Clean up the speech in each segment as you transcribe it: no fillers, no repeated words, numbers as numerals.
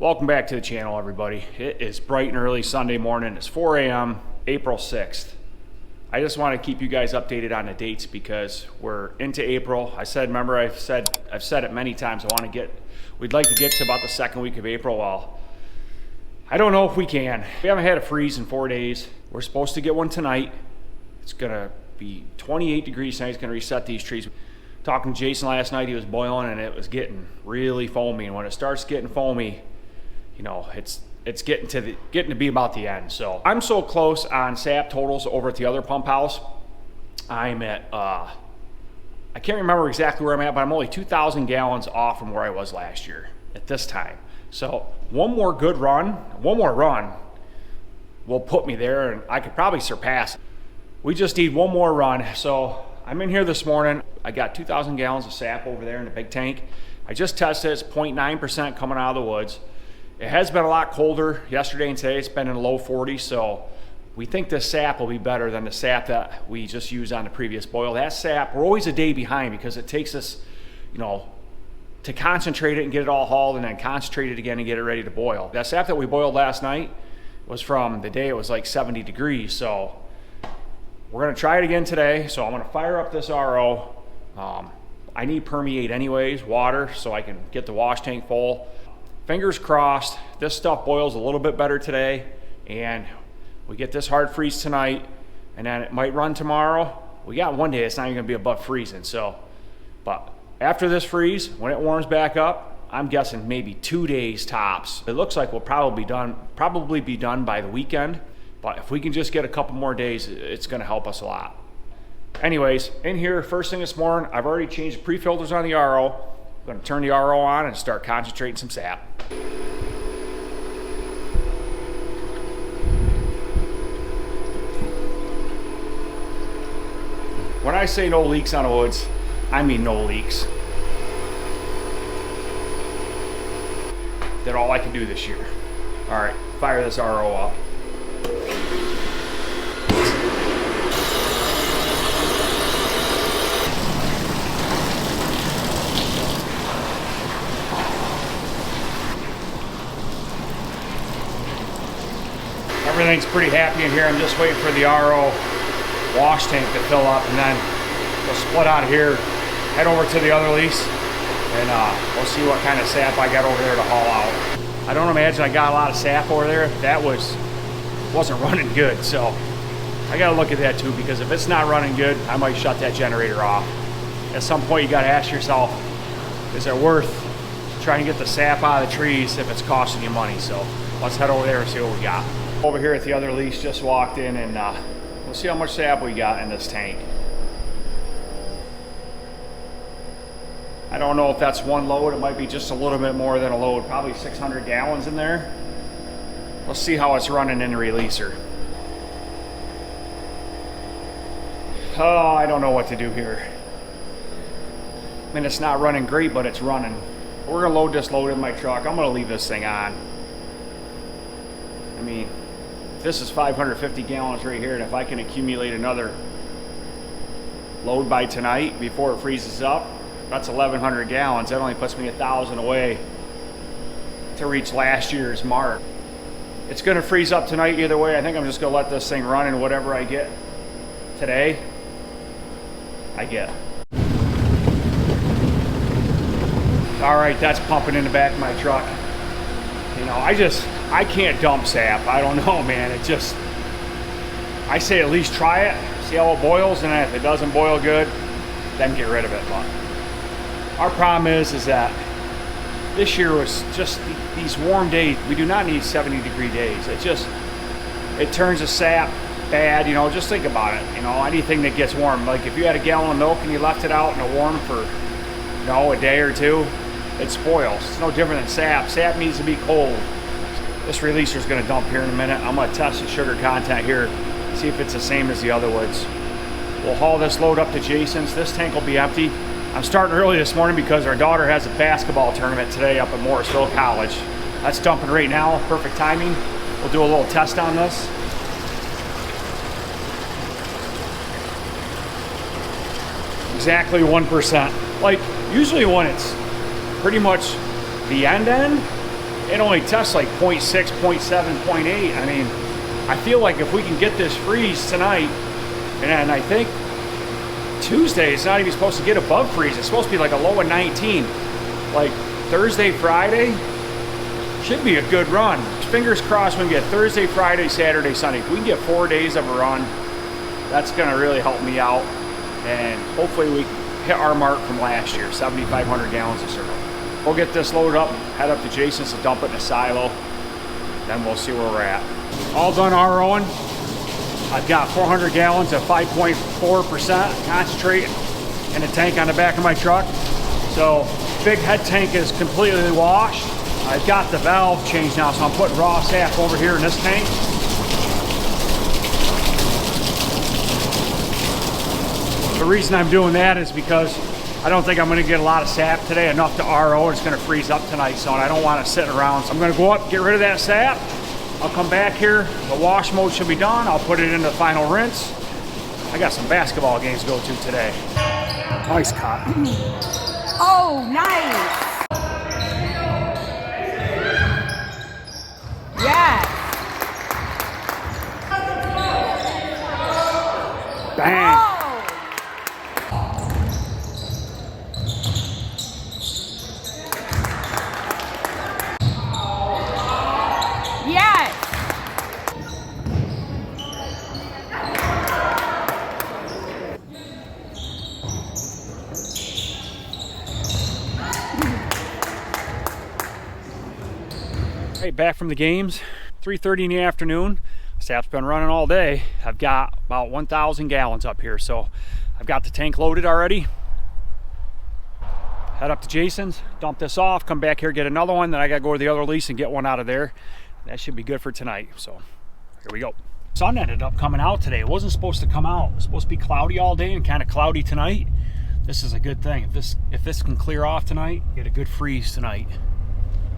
Welcome back to the channel, everybody. It is bright and early Sunday morning. It's 4 a.m. April 6th. I just want to keep you guys updated on the dates because we're into April. Remember I've said it many times. We'd like to get to about the second week of April. Well, I don't know if we can. We haven't had a freeze in 4 days. We're supposed to get one tonight. It's gonna be 28 degrees tonight. It's gonna reset these trees. Talking to Jason last night, he was boiling and it was getting really foamy. And when it starts getting foamy, you know, it's getting to be about the end. So I'm so close on sap totals over at the other pump house. I'm at I can't remember exactly where I'm at, but I'm only 2,000 gallons off from where I was last year at this time. So one more run will put me there, and I could probably surpass it. We just need one more run. So I'm in here this morning. I got 2,000 gallons of sap over there in the big tank. I just tested it. It's 0.9% coming out of the woods. It has been a lot colder yesterday and today. It's been in the low 40s, so we think this sap will be better than the sap that we just used on the previous boil. That sap, we're always a day behind because it takes us, you know, to concentrate it and get it all hauled and then concentrate it again and get it ready to boil. That sap that we boiled last night was from the day it was like 70 degrees, so we're gonna try it again today. So I'm gonna fire up this RO. I need permeate anyways, water, so I can get the wash tank full. Fingers crossed, this stuff boils a little bit better today and we get this hard freeze tonight and then it might run tomorrow. We got one day it's not even gonna be above freezing. So, but after this freeze, when it warms back up, I'm guessing maybe 2 days tops. It looks like we'll probably be done by the weekend, but if we can just get a couple more days, it's gonna help us a lot. Anyways, in here, first thing this morning, I've already changed the pre-filters on the RO. I'm gonna turn the RO on and start concentrating some sap. When I say no leaks on the woods, I mean no leaks. Did all I can do this year. All right, fire this RO up. Everything's pretty happy in here. I'm just waiting for the RO wash tank to fill up and then we'll split out of here, head over to the other lease, and we'll see what kind of sap I got over there to haul out. I don't imagine I got a lot of sap over there. That wasn't running good, so I gotta look at that too, because if it's not running good, I might shut that generator off. At some point you gotta ask yourself, is it worth trying to get the sap out of the trees if it's costing you money? So let's head over there and see what we got. Over here at the other lease, just walked in and we'll see how much sap we got in this tank. I don't know if that's one load. It might be just a little bit more than a load, probably 600 gallons in there. Let's see how it's running in the releaser. Oh, I don't know what to do here. I mean, it's not running great, but it's running. We're gonna load this load in my truck. I'm gonna leave this thing on. I mean, this is 550 gallons right here, and if I can accumulate another load by tonight before it freezes up, that's 1,100 gallons. That only puts me 1,000 away to reach last year's mark. It's gonna freeze up tonight either way. I think I'm just gonna let this thing run, and whatever I get today, I get. All right, that's pumping in the back of my truck. You know, I can't dump sap. I don't know, man. I say at least try it, see how it boils, and if it doesn't boil good, then get rid of it. But our problem is that this year was just these warm days. We do not need 70-degree days. It turns the sap bad. You know, just think about it. You know, anything that gets warm, like if you had a gallon of milk and you left it out in the warm for, you know, a day or two, it spoils. It's no different than sap. Sap needs to be cold. This releaser is going to dump here in a minute. I'm going to test the sugar content here, see if it's the same as the other woods. We'll haul this load up to Jason's. This tank will be empty. I'm starting early this morning because our daughter has a basketball tournament today up at Morrisville College. That's dumping right now. Perfect timing. We'll do a little test on this. Exactly 1%. Like usually when it's pretty much the end, it only tests like 0.6, 0.7, 0.8. I mean, I feel like if we can get this freeze tonight, and I think Tuesday it's not even supposed to get above freeze. It's supposed to be like a low of 19. Like Thursday, Friday should be a good run. Fingers crossed we can get Thursday, Friday, Saturday, Sunday. If we can get 4 days of a run, that's gonna really help me out. And hopefully we hit our mark from last year, 7,500 gallons of syrup. We'll get this loaded up, head up to Jason's to dump it in a silo. Then we'll see where we're at. All done ROing. I've got 400 gallons of 5.4% concentrate in a tank on the back of my truck. So big head tank is completely washed. I've got the valve changed now, so I'm putting raw sap over here in this tank. The reason I'm doing that is because I don't think I'm gonna get a lot of sap today, enough to RO. It's gonna freeze up tonight, so I don't want it sitting around. So I'm gonna go up, get rid of that sap. I'll come back here, the wash mode should be done. I'll put it into the final rinse. I got some basketball games to go to today. Nice cut. Oh, nice. Yes. Bang. Oh. Yes. Hey, back from the games, 3:30 in the afternoon. Sap's been running all day. I've got about 1,000 gallons up here, so I've got the tank loaded already. Head up to Jason's, dump this off, come back here, get another one, then I gotta go to the other lease and get one out of there. That should be good for tonight, so here we go. Sun ended up coming out today. It wasn't supposed to come out. It was supposed to be cloudy all day and kind of cloudy tonight. This is a good thing. If this can clear off tonight, get a good freeze tonight.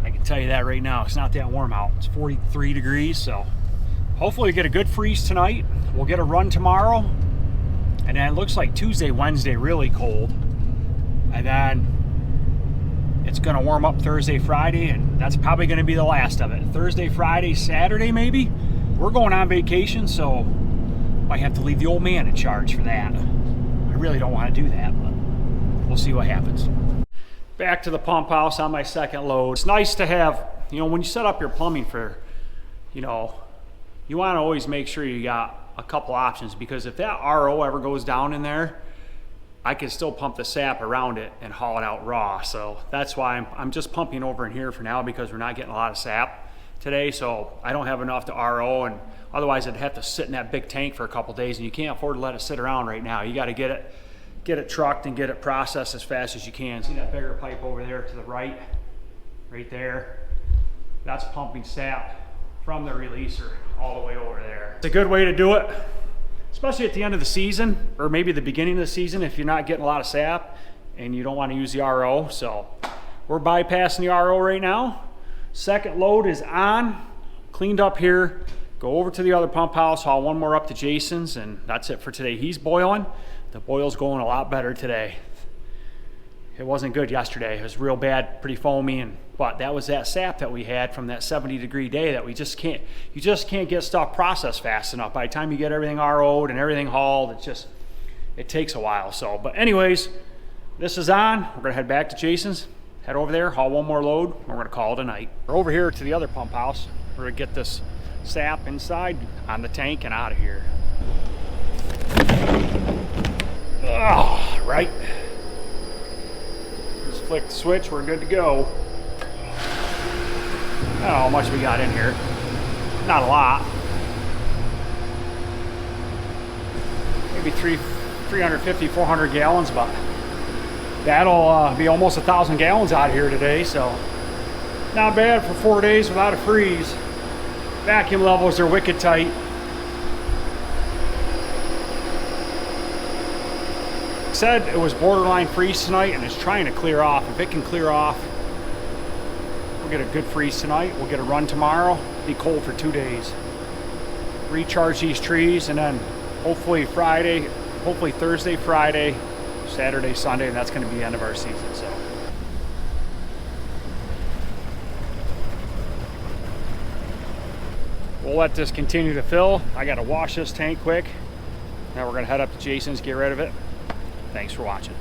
I can tell you that right now. It's not that warm out. It's 43 degrees, so hopefully we get a good freeze tonight. We'll get a run tomorrow, and then it looks like Tuesday, Wednesday really cold, and then it's going to warm up Thursday, Friday, and that's probably going to be the last of it. Thursday, Friday, Saturday maybe. We're going on vacation, so might have to leave the old man in charge for that. I really don't want to do that, but we'll see what happens. Back to the pump house on my second load. It's nice to have, you know, when you set up your plumbing for, you know, you want to always make sure you got a couple options, because if that RO ever goes down in there, I can still pump the sap around it and haul it out raw. So that's why I'm just pumping over in here for now, because we're not getting a lot of sap today. So I don't have enough to RO, and otherwise I'd have to sit in that big tank for a couple days, and you can't afford to let it sit around right now. You got to get it trucked and get it processed as fast as you can. See that bigger pipe over there to the right there? That's pumping sap from the releaser all the way over there. It's a good way to do it, especially at the end of the season, or maybe the beginning of the season if you're not getting a lot of sap and you don't want to use the RO. So we're bypassing the RO right now. Second load is on, cleaned up here, go over to the other pump house, haul one more up to Jason's, and that's it for today. He's boiling. The boil's going a lot better today. It wasn't good yesterday. It was real bad, pretty foamy, but that was that sap that we had from that 70-degree day that you just can't get stuff processed fast enough. By the time you get everything RO'd and everything hauled, it takes a while. So, but anyways, this is on. We're gonna head back to Jason's, head over there, haul one more load, and we're gonna call it a night. We're over here to the other pump house. We're gonna get this sap inside on the tank and out of here. Oh, right. Just flick the switch, we're good to go. I don't know how much we got in here. Not a lot. Maybe 350, 400 gallons, but that'll be almost 1,000 gallons out here today, so not bad for 4 days without a freeze. Vacuum levels are wicked tight. Said it was borderline freeze tonight, and it's trying to clear off. If it can clear off, we'll get a good freeze tonight. We'll get a run tomorrow. Be cold for 2 days. Recharge these trees, and then hopefully Thursday, Friday, Saturday, Sunday, and that's going to be the end of our season. So we'll let this continue to fill. I got to wash this tank quick. Now we're going to head up to Jason's, get rid of it. Thanks for watching.